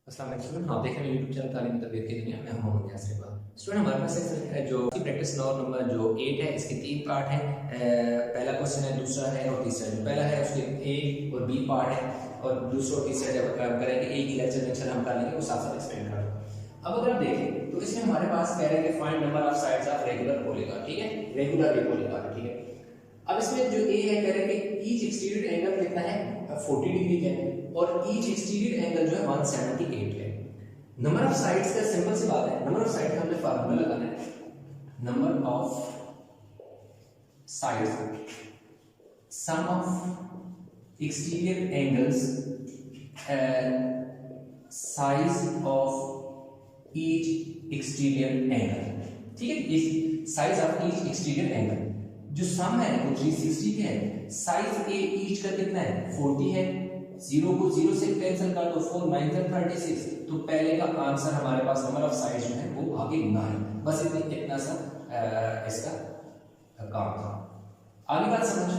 अस्सलाम वालेकुम स्टूडेंट, आप देख रहे हैं यूट्यूब चैनल तालीम तबीयत की दुनिया में। मोहम्मद यासिर इकबाल। स्टूडेंट, हमारे पास है जो प्रैक्टिस नंबर जो 8 है, इसके 3 पार्ट हैं। पहला क्वेश्चन है, दूसरा है और तीसरा। जो पहला है उसके ए और बी पार्ट है, और दूसरा और तीसरा जब करेंगे एक ही लेक्चर में इंशाल्लाह हम कर लेंगे, वो साथ साथ एक्सप्लेन कर दूंगा। अब अगर आप देखें तो इसमें हमारे पास कह रहे हैं कि find number of sides of regular polygon. ठीक है, रेगुलर पॉलीगॉन। ठीक है, अब इसमें जो ए है कह रहे हैं कि ईच एक्सटीरियर एंगल कितना है, 40 डिग्री का है, और ईच एक्सटीरियर एंगल जो है 178 है। नंबर ऑफ साइड्स का सिंपल सी बात है, नंबर ऑफ साइड का हमने फार्मूला लगाना है। Number of sides, sum of exterior angles, size of each exterior angle. ठीक है, इस size of each exterior angle जो सम है वो 360 के है। साइज ए ईच का कितना है, 40 है। 0 को 0 से कैंसिल कर दो, 4 9 36। तो पहले का आंसर हमारे पास नंबर ऑफ साइड्स जो है वो आगे ना है। बस इतना सा इसका काम था। आगे बात समझ।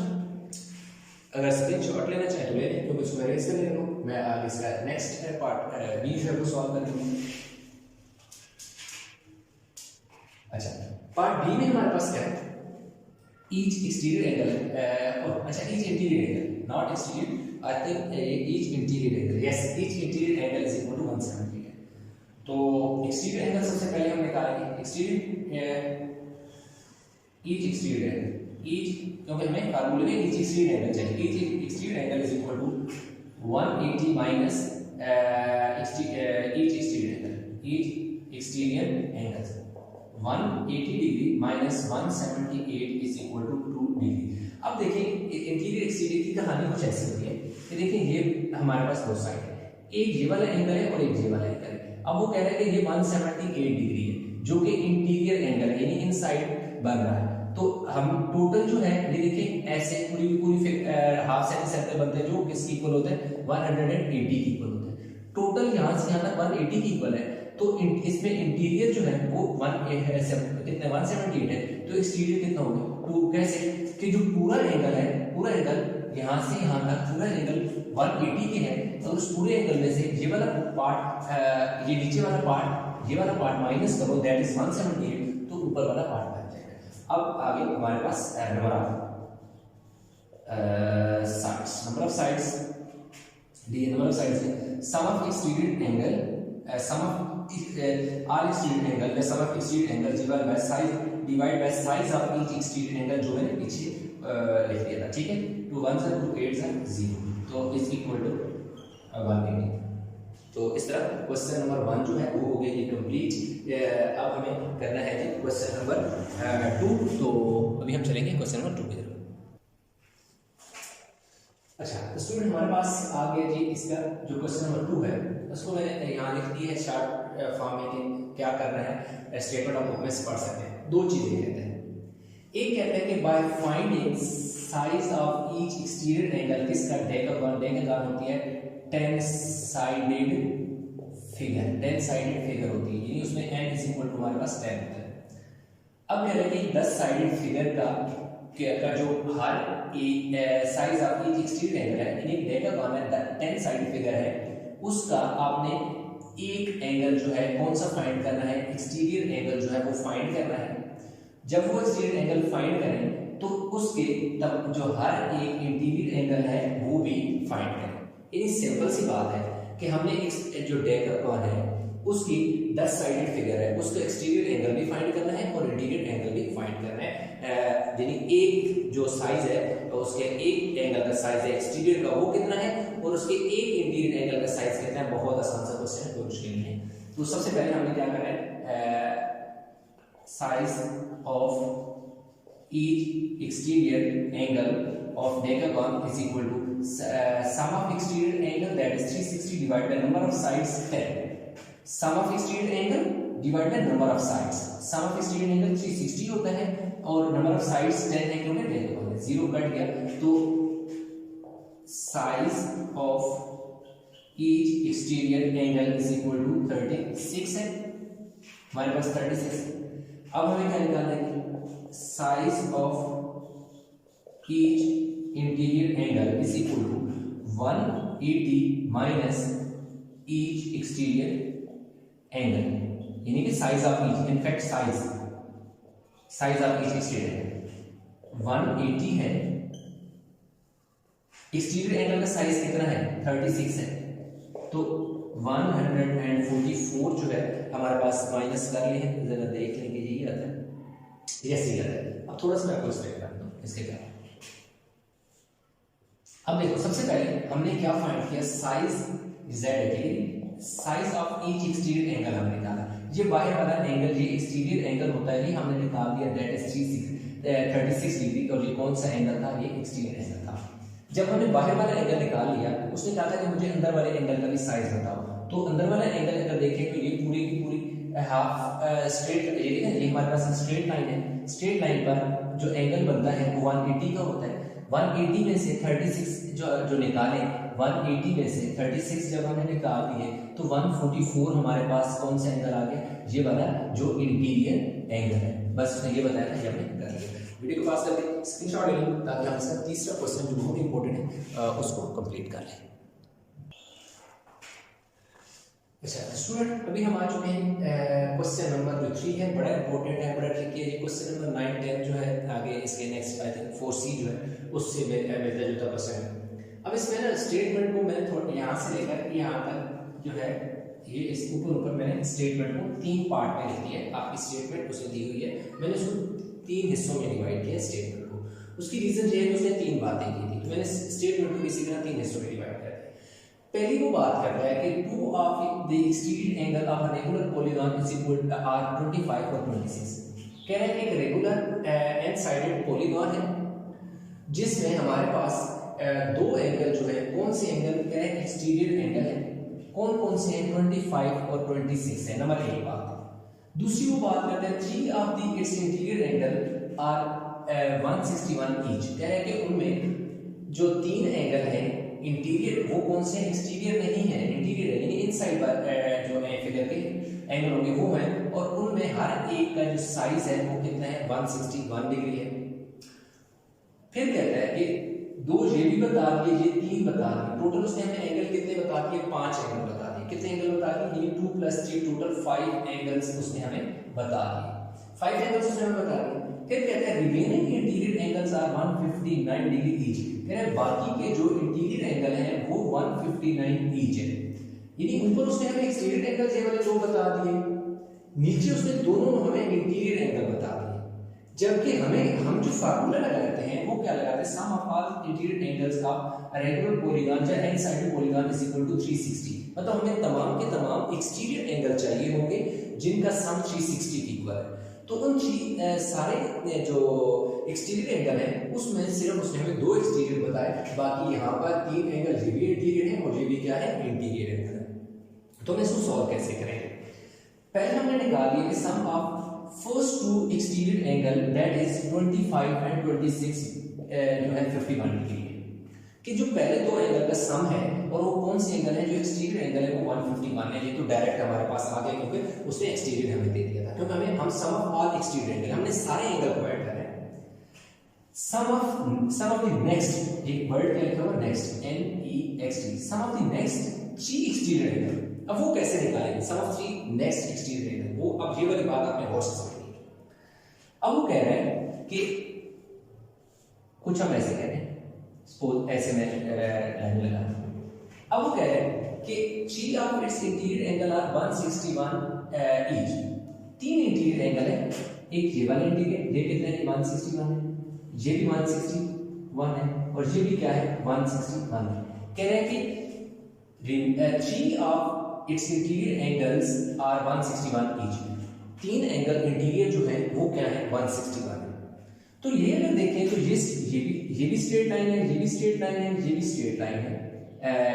अगर स्क्रीनशॉट लेना चाहे तो ले लें, क्योंकि उसमें रेस कर ले लूं मैं। आगे इसका नेक्स्ट पार्ट बी जो को सॉल्व कर लूंगा। अच्छा, पार्ट बी में हमारे पास क्या है, ईच एक्सटीरियर एंगल है। अच्छा, each interior angle, not exterior, I think each interior angle. Yes, each interior angle is equal to 170 है। तो एक्सटीरियर एंगल सबसे पहले हम निकालेंगे। Exterior each exterior angle, each, क्योंकि हमें फार्मूले में ईच एक्सटीरियर एंगल चाहिए। Each exterior angle is equal to 180 minus each exterior angle. Each exterior angle 180 degree minus 178 is equal to 2 degree. अब देखिए इंटीरियर एक्सटीरियर की कहानी कुछ ऐसी होती है कि देखिए ये हमारे पास दो साइड है, एक ये वाला एंगल है और एक ये वाला एंगल है। अब वो कह रहे हैं कि ये 178 डिग्री है जो कि इंटीरियर एंगल है, यानी इनसाइड बन रहा है। तो हम टोटल जो है ये देखिए ऐसे पूरी पूरी हाफ सेमी सर्कल बनते हैं जो किसके इक्वल होते हैं, 180 के इक्वल होते हैं। टोटल यहां से यहां तक 180 के इक्वल है। तो इसमें इंटीरियर जो है वो 178 है, तो एक्सटीरियर कितना हो गया 2। कैसे कि जो पूरा एंगल है, पूरा एंगल यहां से यहां तक पूरा एंगल 180 के है, तो उस पूरे एंगल में से ये वाला पार्ट, ये नीचे वाला पार्ट, ये वाला पार्ट माइनस करो, दैट इज 178, तो ऊपर वाला पार्ट बन जाएगा। अब आगे हमारे पास number of sides, number of sides D, number of sides है sum of exterior angle, sum of all exterior angle, the sum of exterior angle divided by size, divide by size of each exterior angle, जो मैंने पीछे लिख दिया था। ठीक है, 2 1 2 8 0, तो इज इक्वल टू 180। तो इस तरह क्वेश्चन नंबर 1 जो है वो हो गया ये कंप्लीट। अब हमें करना है जी क्वेश्चन नंबर 2। तो अभी हम चलेंगे क्वेश्चन नंबर 2 की तरफ। अच्छा, तो स्टूडेंट हमारे पास आ गया जी इसका जो क्वेश्चन नंबर 2 है, उसको मैंने यहाँ लिख दी है शॉर्ट फॉर्म में कि क्या करना है। स्टेटमेंट ऑफ में से पढ़ सकते हैं। दो चीजें कहते हैं, एक कहते हैं कि by finding size of each exterior angle, किसका, डेकागन होती है 10 साइडेड फिगर, 10 साइडेड फिगर होती है, यानी उसमें n इज इक्वल टू हमारे पास 10 होता है। अब कह रहे हैं कि 10 साइडेड फिगर का जो हर size of each exterior angle है, यानी डेकागन है 10 साइडेड फिगर है, उसका आपने एक एंगल जो है कौन सा फाइंड करना है, एक्सटीरियर एंगल जो है वो फाइंड करना है। जब वो एक्सटीरियर एंगल फाइंड करें तो उसके तब जो हर एक इंटीरियर एंगल है वो भी फाइंड करें। ये सिंपल सी बात है कि हमने जो डेकागन है उसकी 10 साइडेड फिगर है, उसका एक्सटीरियर एंगल भी फाइंड करना है और इंटीरियर एंगल भी फाइंड करना है। यानी एक जो साइज है तो उसके एक एंगल का साइज है एक्सटीरियर का वो कितना है, और उसके एक इंटीरियर एंगल का साइज कितना है। बहुत आसान सा क्वेश्चन है, कोई मुश्किल नहीं है। तो सबसे पहले हमें क्या करना है, size of each exterior angle of decagon is equal to sum of exterior angle that is 360 divided by number of sides 10। Sum of exterior angle divided by number of sides, sum of exterior angle 360 होता है और number of sides 10 है, क्योंकि decagon है, 0 cut गया, तो size of each exterior angle is equal to 36 है, हमारे पास 36 है। अब हमें क्या निकालना है, size of each interior angle is equal to 180 minus each exterior angle, यानी कि size of each, in fact size of each exterior angle 180 है। एक्सटीरियर एंगल का साइज कितना है 36 है, तो 144 जो है हमारे पास माइनस कर लिए हैं, जरा देख लेंगे यही आता है, यस यही आता है। अब थोड़ा सा मैं आपको एक्सप्लेन करता हूँ इसके क्या। अब देखो सबसे पहले हमने क्या फाइंड किया, साइज z है, size of each exterior angle हमने निकाला। ये बाहर वाला एंगल, ये एक्सटीरियर एंगल होता है, ये हमने निकाल दिया, दैट इज 36 डिग्री। और ये कौन सा एंगल था, ये एक्सटीरियर एंगल था। जब हमने बाहर वाला एंगल निकाल लिया, उसने कहा था कि मुझे अंदर वाले एंगल का भी साइज बताओ। तो अंदर वाला एंगल अगर देखें तो ये पूरी की पूरी हाफ स्ट्रेट, ये हमारे पास स्ट्रेट लाइन है। स्ट्रेट लाइन पर जो एंगल बनता है वो 180 का होता है। 180 में से 36 जो निकाले, 180 में से 36 जब हमने निकाल दिए तो 144 हमारे पास कौन सा एंगल आ गया, ये वाला जो इंटीरियर एंगल है। बस उसने ये बताया था, ये हमने कर लिया। वीडियो को पास करके स्क्रीनशॉट ले लें ताकि हम इसका तीसरा क्वेश्चन जो बहुत इंपॉर्टेंट है उसको कंप्लीट कर लें। अच्छा स्टूडेंट, अभी हम आ चुके हैं क्वेश्चन नंबर जो 3 है, बड़ा इंपॉर्टेंट है, बड़ा ट्रिकी है। ये क्वेश्चन नंबर 9, 10 जो है आगे इसके नेक्स्ट आई थिंक 4C जो है उससे मिलता जुलता क्वेश्चन है। अब इसमें ना स्टेटमेंट को मैंने थोड़ा यहाँ से लेकर यहाँ तक जो है, ये इस ऊपर मैंने स्टेटमेंट को 3 पार्ट में लिख दिया है। आपकी स्टेटमेंट उसने दी हुई है, मैंने उसको 3 हिस्सों में डिवाइड किया स्टेटमेंट को। उसकी रीजन ये है कि उसने 3 बातें की थी, तो मैंने स्टेटमेंट को इसी तरह 3 हिस्सों में डिवाइड कर दिया। पहली वो बात करता है कि 2 of the exterior angle of a regular polygon is equal to are 25 और 26। कह रहे हैं कि एक रेगुलर एन साइडेड पॉलीगॉन है जिसमें हमारे पास 2 एंगल जो है, कौन से एंगल कह रहे हैं, एक्सटीरियर एंगल है। कौन कौन से हैं, 25 और 26 है, नंबर 1 बात। दूसरी वो बात करते हैं 3 of the its interior angle are 161 each. कह रहे हैं कि उनमें जो 3 एंगल हैं इंटीरियर, वो कौन से एक्सटीरियर नहीं है, इंटीरियर है, यानी इनसाइड पर जो है फिगर के एंगल होंगे वो है, और उनमें हर एक का जो साइज है वो कितना है, 161 डिग्री है। फिर कहता है कि 2 ये भी बता दिए, ये 3 बता दिए, टोटल उसने हमें एंगल कितने बता दिए, 5 एंगल बता दिए। कितने एंगल बता दिए, ये 2 + 3 टोटल 5 एंगल्स उसने हमें बता दिए। 5 एंगल्स उसने हमें बता दिए। फिर कहता है remaining interior angles are 159 degree each. कह रहे हैं बाकी के जो इंटीरियर एंगल हैं वो 159 ईच है, यानी ऊपर उसने हमें एक्सटीरियर एंगल्स ये वाले 2 बता दिए, नीचे उसने दोनों हमें इंटीरियर एंगल बता दिए। जबकि हम जो फार्मूला लगाते हैं वो क्या लगाते हैं, sum of all interior angles of a regular polygon या any sided polygon is equal to 360। मतलब हमें तमाम के तमाम एक्सटीरियर एंगल चाहिए होंगे जिनका सम 360 के इक्वल है। तो उन सारे जो एक्सटीरियर एंगल है उसमें सिर्फ उसने हमें 2 एक्सटीरियर बताए, बाकी यहाँ पर 3 एंगल ये भी इंटीरियर है और ये भी क्या है, इंटीरियर एंगल है। तो हम इसको सॉल्व कैसे करेंगे, पहले हमने निकाल लिया कि sum of first 2 exterior angle that is 25 and 26 जो है 51 डिग्री है, कि जो पहले 2 एंगल का सम है और वो कौन से एंगल है, जो एक्सटीरियर एंगल है वो 151 है। ये तो डायरेक्ट हमारे पास आ गया क्योंकि उसने एक्सटीरियर हमें दे दिया था, क्योंकि हम sum of all exterior angle, हमने सारे एंगल को ऐड कर रहे हैं। सम ऑफ द नेक्स्ट, एक वर्ड क्या लिखा हुआ next, NEXT, sum of the next 3 exterior angle. अब वो कैसे निकालेंगे, sum of 3 next exterior angle, वो अब ये वाली बात आपने गौर से समझनी है। अब वो कह रहे हैं कि कुछ हम ऐसे कह रहे हैं, सपोज ऐसे मैं लाइन लगा, अब वो कह रहे हैं कि 3 of its interior angle are 161 each. 3 interior angle है, एक ये वाला इंटीरियर, ये कितना है, 161 है, ये भी 161 है, और ये भी क्या है, 161 है। कह रहे हैं कि 3 of its interior angles are 161 each. 3 angle interior जो है वो क्या है, 161 है। तो ये अगर देखें तो ये भी स्ट्रेट लाइन है, ये भी स्ट्रेट लाइन है, ये भी स्ट्रेट लाइन है,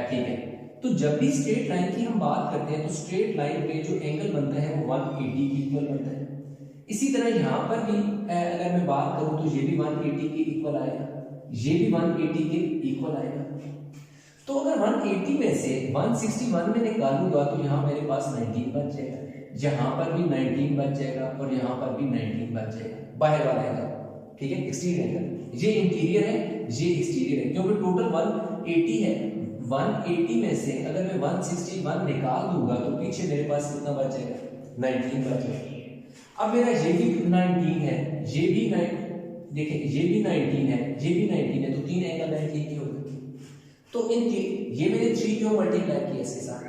ठीक है। तो जब भी स्ट्रेट लाइन की हम बात करते हैं तो स्ट्रेट लाइन पे जो एंगल बनता है वो 180 के इक्वल बनता है। इसी तरह यहाँ पर भी अगर मैं बात करूं तो ये भी 180 के इक्वल आएगा, ये भी 180 के इक्वल आएगा। तो अगर 180 में से 161 में निकालूंगा तो यहाँ मेरे पास 19 बच जाएगा, यहाँ पर भी 19 बच जाएगा और यहाँ पर भी 19 बच जाएगा, बाहर वाला एंगल, ठीक है, एक्सटीरियर एंगल। ये इंटीरियर है, ये एक्सटीरियर है, क्योंकि टोटल 180 है, 180 में से अगर मैं 161 निकाल दूंगा तो पीछे मेरे पास कितना बचेगा, 19 बचेगा। अब मेरा ये भी 19 है, ये भी देखिए ये भी 19 है, ये भी 19 है, तो तीन एंगल 90 के हो गए। तो ये मैंने 3 क्यों मल्टीप्लाई किया इसके साथ,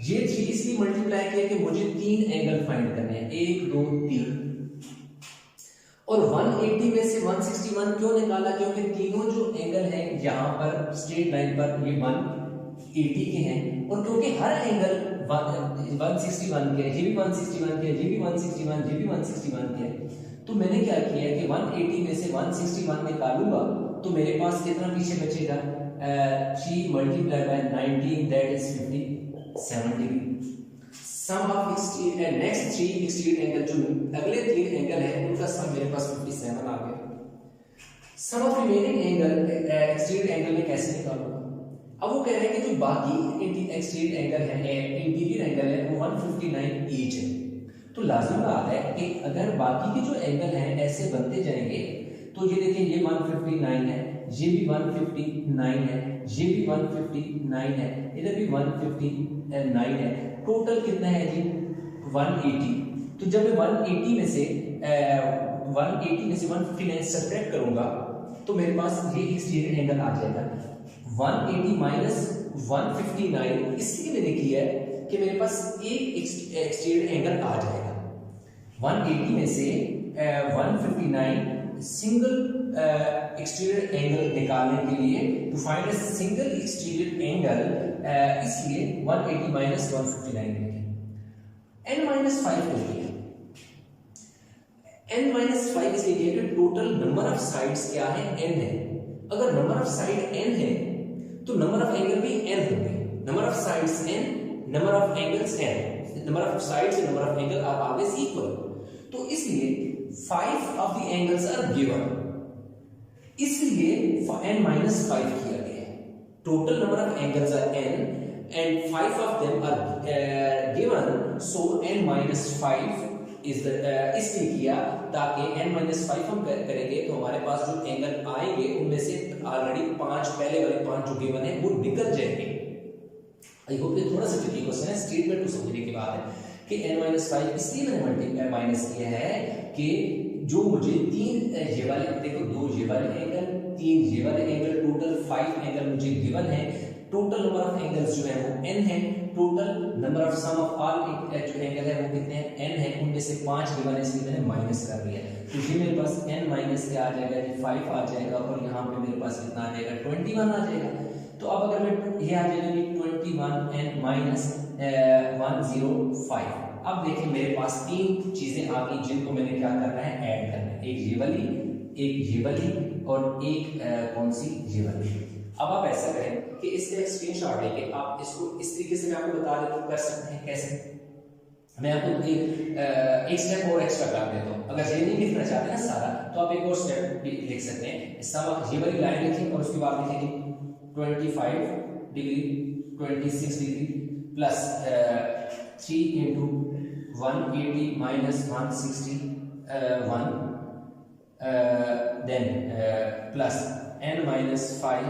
ये 3 इसलिए मल्टीप्लाई किया कि मुझे तीन एंगल फाइंड करने हैं, 1 2 3। और 180 में से 161 क्यों निकाला, क्योंकि तीनों जो एंगल हैं यहाँ पर स्ट्रेट लाइन पर ये 180 के हैं, और क्योंकि हर एंगल 161 के है, ये भी 161 के है, ये भी 161, ये भी 161 के है। तो मैंने क्या किया कि 180 में से 161 निकालूंगा तो मेरे पास कितना पीछे बचेगा, 3 multiply by 19 that is 57 degree. Sum of extreme and next 3 extreme angle, जो अगले 3 एंगल है उनका सम मेरे पास 57 आ गया। Sum of remaining angle extreme angle में कैसे निकालूंगा, अब वो कह रहे हैं कि जो बाकी एक्सट्रीम एंगल है, इंटीरियर एंगल है, वो 159 ईच है। तो लाजिम बात है कि अगर बाकी के जो एंगल हैं ऐसे बनते जाएंगे तो ये देखिए ये 159 है, ये भी 159 है, ये भी 159 है, इधर भी 159 है, टोटल कितना है जी 180। तो जब मैं 180 में से 159 सब्ट्रैक्ट करूंगा तो मेरे पास ये एक्सटीरियर एंगल आ जाएगा 180 माइनस 159। इसलिए मैंने किया है कि मेरे पास एक एक्सटीरियर एंगल आ जाएगा। 180 में से 159 सिंगल एक्सटीरियर एंगल निकालने के लिए, to find a single exterior angle, इसलिए 180 माइनस 159 लिखें। n माइनस 5 को लिखें, n माइनस 5 इसलिए लिया कि टोटल नंबर ऑफ साइड्स क्या है, n है। अगर नंबर ऑफ साइड n है तो नंबर ऑफ एंगल भी n होंगे। Number of sides n, number of angles n, number of sides and number of angle are always equal. तो इसलिए 5 of the angles are given, इसलिए n minus 5 किया गया है। Total number of angles are n and 5 of them are given, so n minus 5 is the, इसलिए किया ताकि n minus 5 हम करेंगे तो हमारे पास जो एंगल आएंगे उनमें से ऑलरेडी 5 पहले वाले 5 जो गिवन है वो निकल जाएंगे। आई होप ये थोड़ा सा ट्रिकी क्वेश्चन है, स्टेटमेंट को समझने की बात है कि n माइनस 5 इसलिए मैंने मल्टीप्लाई माइनस किया है कि जो मुझे तीन ये वाले, देखो 2 ये वाले एंगल, 3 ये वाले एंगल, टोटल 5 एंगल मुझे गिवन है। टोटल नंबर ऑफ एंगल्स जो है वो n है, total number of sum of all जो एंगल है वो कितने हैं, n है, उनमें से 5 गिवन है इसलिए मैंने माइनस कर दिया। तो ये मेरे पास n माइनस क्या आ जाएगा, 5 आ जाएगा, और यहाँ पे मेरे पास कितना आ जाएगा, 21 आ जाएगा। तो अब अगर मैं ये आ जाएगा 21 n माइनस 105। अब देखिए मेरे पास 3 चीजें आ गई जिनको मैंने क्या करना है, ऐड करना है, एक ये वाली, एक ये वाली और एक कौन सी, ये वाली। अब आप ऐसा करें कि इससे स्क्रीनशॉट लेके आप इसको इस तरीके से मैं आपको बता देता हूं कर सकते हैं कैसे। मैं आपको एक स्टेप और एक्स्ट्रा कर देता हूं। अगर ये नहीं लिखना चाहते ना सारा तो आप एक और स्टेप भी लिख सकते हैं। सम ये वाली लाइन लिखेंगे और उसके बाद लिखेंगे 25 degree 26 degree plus 3 into 180 minus 161 then plus n minus 5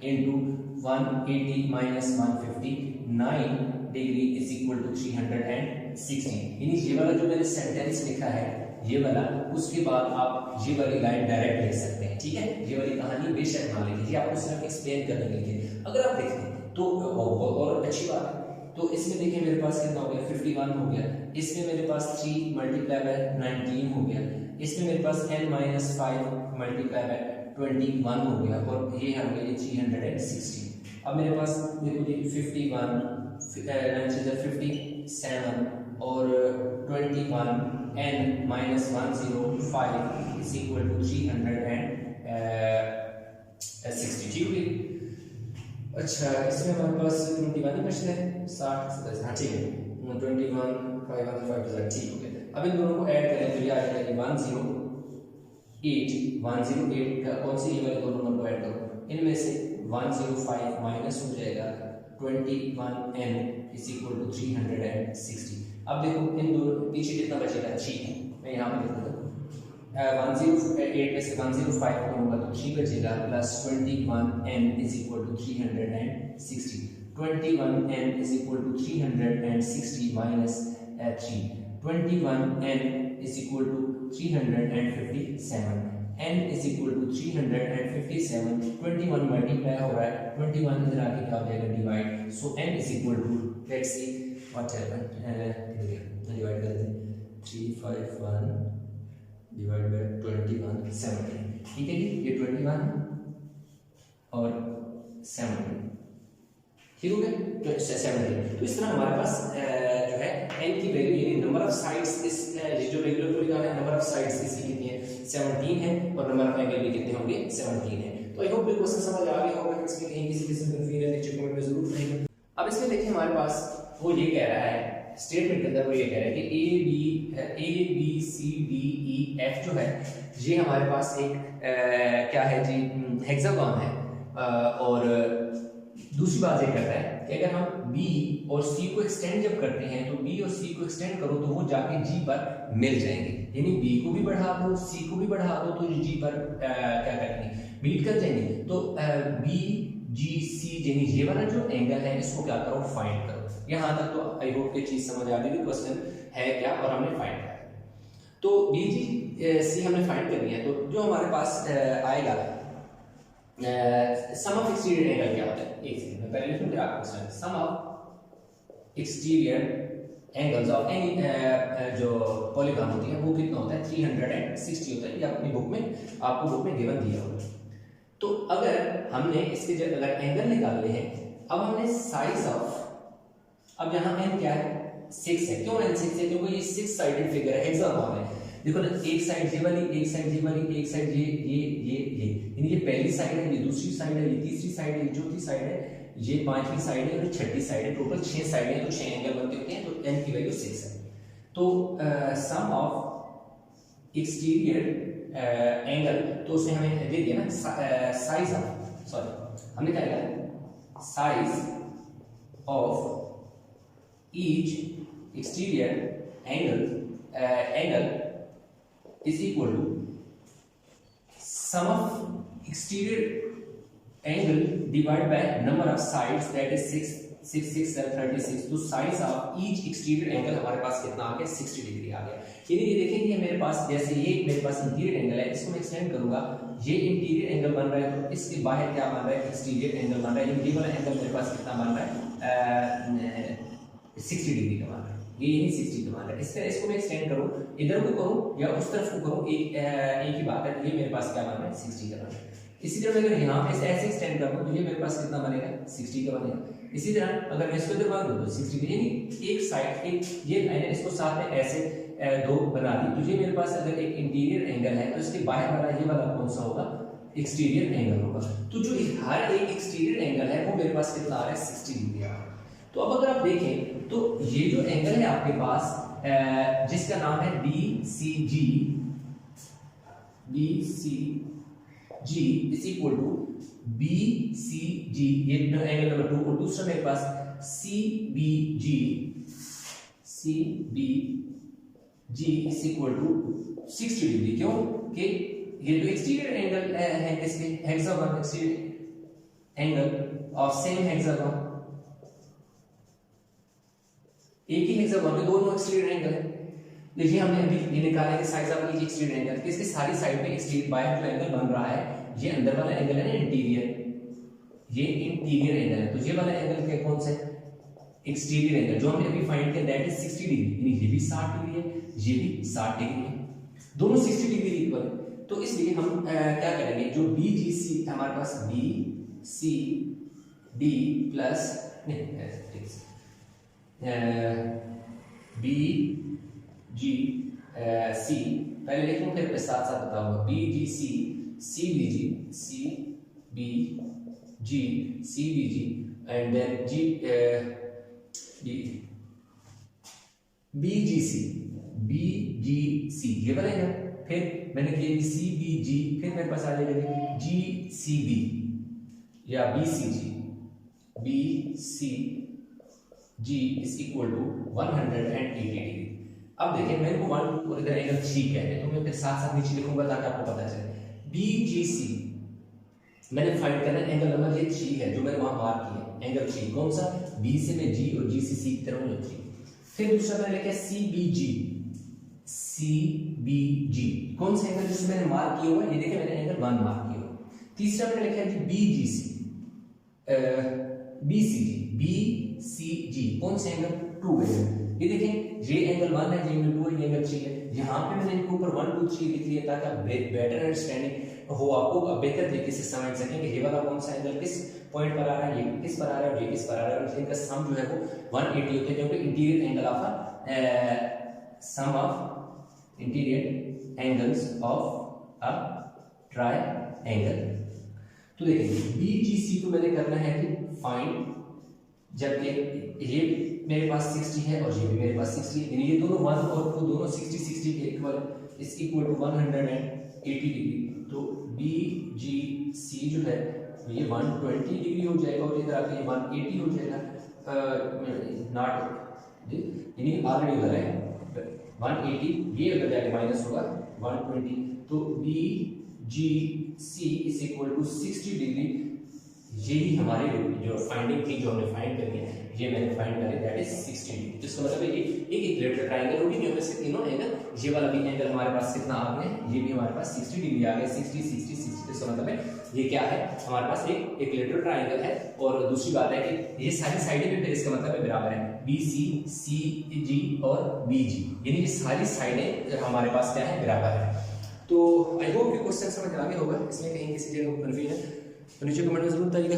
into 180 minus 159 degree is equal to 316। यानी ये वाला जो मैंने सेंटेंस लिखा है ये वाला, उसके बाद आप ये वाली लाइन डायरेक्ट लिख सकते हैं, ठीक है। ये वाली कहानी बेशक ना लिखिए, आपको सिर्फ एक्सप्लेन करने के लिए। अगर आप देखें तो और अच्छी बात है। तो इसमें देखिए मेरे पास कितना हो गया, 51 हो गया। इसमें मेरे पास 3 मल्टीप्लाई बाय 19 हो गया। इसमें मेरे पास n माइनस 5 मल्टीप्लाई बाय 21 हो गया, और ये हो गया 360। अब मेरे पास देखो जी 51 57 और 21 n minus 105 is equal to 360, ठीक है। अच्छा इसमें हमारे पास 21 ही बचते हैं, 60 हाँ ठीक है, 21 5 ठीक हो गया। अब इन दोनों को ऐड करें तो ये आ जाएगा 108 का कौन सी, ये वाले दो नंबर को ऐड करो, इनमें से 105 माइनस हो जाएगा 21n इज इक्वल टू 360। अब देखो इन दोनों पीछे कितना बचेगा, 3 मैं यहाँ पे लिख देता हूँ 108 में से 105 कम होगा तो 3 बचेगा, plus 21n is equal to 360, 21n is equal to 360 minus 3, 21n is equal to 357, n is equal to 357, 21 multiply हो रहा है, 21 इधर आके क्या हो जाएगा divide, so n is equal to let's see what happened, divide कर दें 351 डिवाइड बाय 21 17, ठीक है जी, ये 21 और 17 ठीक हो गया, तो 17। तो इस तरह हमारे पास जो है n की वैल्यू यानी नंबर ऑफ साइड्स इस जो रेगुलर पॉलीगॉन है नंबर ऑफ साइड्स इसकी कितनी है 17 है, और नंबर ऑफ एंगल भी कितने होंगे 17 है। तो आई होप ये क्वेश्चन समझ आ गया होगा, इसमें कहीं किसी किस्म का कंफ्यूजन नीचे कमेंट में जरूर बताइएगा। अब इसमें देखिए हमारे पास वो ये कह रहा है स्टेटमेंट के अंदर, वो ये कह रहा है कि A B C D E F जो है ये हमारे पास एक क्या है जी हेक्सागोन है, और दूसरी बात ये कहता है कि अगर हम B और C को एक्सटेंड जब करते हैं तो B और C को एक्सटेंड करो तो वो जाके G पर मिल जाएंगे, यानी B को भी बढ़ा दो C को भी बढ़ा दो तो G पर क्या करेंगे मीट कर जाएंगे। तो B G C यानी ये वाला जो एंगल है इसको क्या करो फाइंड करो। यहाँ तक तो आई होप ये चीज समझ आ गई, क्वेश्चन है क्या और हमने फाइंड किया। तो B G C हमने फाइंड करनी है, तो जो हमारे पास आएगा सम ऑफ एक्सटीरियर एंगल क्या होता है, एक सेकंड में पहले लिखूं फिर आपको question. Sum of exterior angles of any जो पॉलीगॉन होती है वो कितना होता है 360 होता है, ये अपनी बुक में आपको बुक में गिवन दिया होगा। तो अगर हमने इसके जो अगर एंगल निकालने हैं, अब हमने साइज ऑफ, अब यहाँ n क्या है 6 है, क्यों n 6 है क्योंकि ये 6 साइडेड फिगर है, हेक्सागोन है। देखो ना एक साइड ये वाली, एक साइड ये वाली, एक साइड ये यानी ये पहली साइड है, ये दूसरी साइड है, ये तीसरी साइड है, ये चौथी साइड है, ये पांचवी साइड है और छठी साइड है, टोटल 6 साइड है, तो 6 एंगल बनते होते हैं, तो n की वैल्यू 6 है। तो सम ऑफ एक्सटीरियर एंगल, तो उसने हमें दे दिया ना साइज ऑफ, सॉरी हमने क्या लिखा size of each exterior angle is equal to sum of exterior angle divided by number of sides, that is 6 6 6 36। तो size of each exterior angle हमारे पास कितना आ गया 60 डिग्री आ गया। यानी ये देखेंगे मेरे पास जैसे ये मेरे पास इंटीरियर एंगल है, इसको मैं एक्सटेंड करूंगा, ये इंटीरियर एंगल बन रहा है, तो इसके बाहर क्या बन रहा है एक्सटीरियर एंगल बन रहा है, ये वाला एंगल मेरे पास कितना बन रहा है 60 डिग्री का बन रहा है, ये यही 60 का मान है। इस तरह इसको मैं एक्सटेंड करूं, इधर को करूं या उस तरफ को करूं, एक ही बात है, ये मेरे पास क्या बन रहा है 60 का बन रहा है। इसी तरह अगर यहाँ पे ऐसे एक्सटेंड कर दूं तो ये मेरे पास कितना बनेगा 60 का बनेगा। इसी तरह अगर मैं इसको इधर बांध दूं तो 60 का, यानी एक साइड एक ये मैंने इसको साथ में ऐसे दो बना दी, तो ये मेरे पास अगर एक इंटीरियर एंगल है तो इसके बाहर वाला ये वाला कौन सा होगा एक्सटीरियर एंगल होगा। तो जो हर एक एक्सटीरियर एंगल है वो मेरे पास कितना आ रहा है 60 डिग्री आ रहा है। तो अब अगर आप देखें तो ये जो एंगल है आपके पास जिसका नाम है BCG is equal to BCG, ये एंगल नंबर 2, और दूसरा मेरे पास CBG is equal to 60 degree. क्यों कि ये जो एक्सटीरियर एंगल है किसके hexagon, exterior angle of same hexagon, एक ही हेक्सागोन में दोनों एक्सटीरियर एंगल है। देखिए हमने अभी ये निकाला है size of each exterior angle, इसके सारी साइड में एक्सटीरियर बाहर जो एंगल बन रहा है ये अंदर वाला एंगल है ना इंटीरियर, ये इंटीरियर एंगल है। तो ये वाला एंगल क्या कौन सा है एक्सटीरियर एंगल जो हमने अभी फाइंड किया दैट इज 60 डिग्री, यानी ये भी 60 डिग्री है, ये भी 60 डिग्री है, दोनों 60 डिग्री इक्वल है। तो इसलिए हम क्या करेंगे, जो BGC हमारे पास BCD प्लस BGC पहले लिखूं फिर साथ साथ बताऊंगा, BGC CBG and then BGC ये बनेगा, फिर मैंने किया CBG, फिर मेरे पास आ जाएगा GCB या BCG is equal to 180 degree. अब देखिए मैंने को 1 2 और इधर एंगल 3 कहते हैं, तो मैं फिर साथ साथ नीचे लिखूंगा ताकि आपको पता चले। BGC मैंने फाइंड करना है, एंगल नंबर ये 3 है जो मैंने वहां मार्क किया, एंगल 3 कौन सा, B से मैं G और G से C की तरफ हूं 3। फिर दूसरा मैंने लिखा है CBG कौन सा एंगल जिसमें मैंने मार्क किया हुआ है, ये देखिए मैंने एंगल 1 मार्क किया हुआ। तीसरा मैंने लिखा है जी BCG कौन सा एंगल 2 है, ये देखें ये एंगल 1 है, ये एंगल 2 है, ये एंगल 3 है। यहाँ पे मैंने इनके ऊपर 1 2 3 लिख लिया ताकि आप बेटर अंडरस्टैंडिंग हो, आपको बेहतर तरीके से समझ सकें कि ये वाला कौन सा एंगल किस पॉइंट पर आ रहा है, ये किस पर आ रहा है और ये किस पर आ रहा है, और इनका सम जो है वो 180 होता है, क्योंकि interior angle of sum of interior angles of a triangle. तो देखिए BGC को मैंने करना है कि फाइंड, जबकि ये मेरे पास 60 है और ये भी मेरे पास 60 है, यानी ये दोनों 1 और 2 दोनों 60 60 के equal, is equal to 180 degree. तो BGC जो है ये 120 डिग्री हो जाएगा और इधर आके 180 हो जाएगा, नॉट यानी ऑलरेडी उधर है 180, ये अगर जाके माइनस होगा 120, तो BGC is equal to 60 degree. यही हमारी जो फाइंडिंग थी, जो हमने फाइंड करनी है, ये मैंने फाइंड करी, दैट इज 60 डिग्री। इसका मतलब है ये एक इक्विलेटरल ट्रायंगल होगी जिसमें से तीनों एंगल, ये वाला भी एंगल हमारे पास कितना आ गया, ये भी हमारे पास 60 डिग्री आ गया, 60 60 60। इसका मतलब है ये क्या है, हमारे पास एक इक्विलेटरल ट्रायंगल है। और दूसरी बात है कि ये सारी साइडें भी फिर इसका मतलब है बराबर है, BC CG और BG, यानी ये सारी साइडें हमारे पास क्या है, बराबर है। तो आई होप कि क्वेश्चन समझ आ गया होगा, इसमें कहीं किसी जगह कंफ्यूजन है तो नीचे कमेंट में जरूर बताइएगा।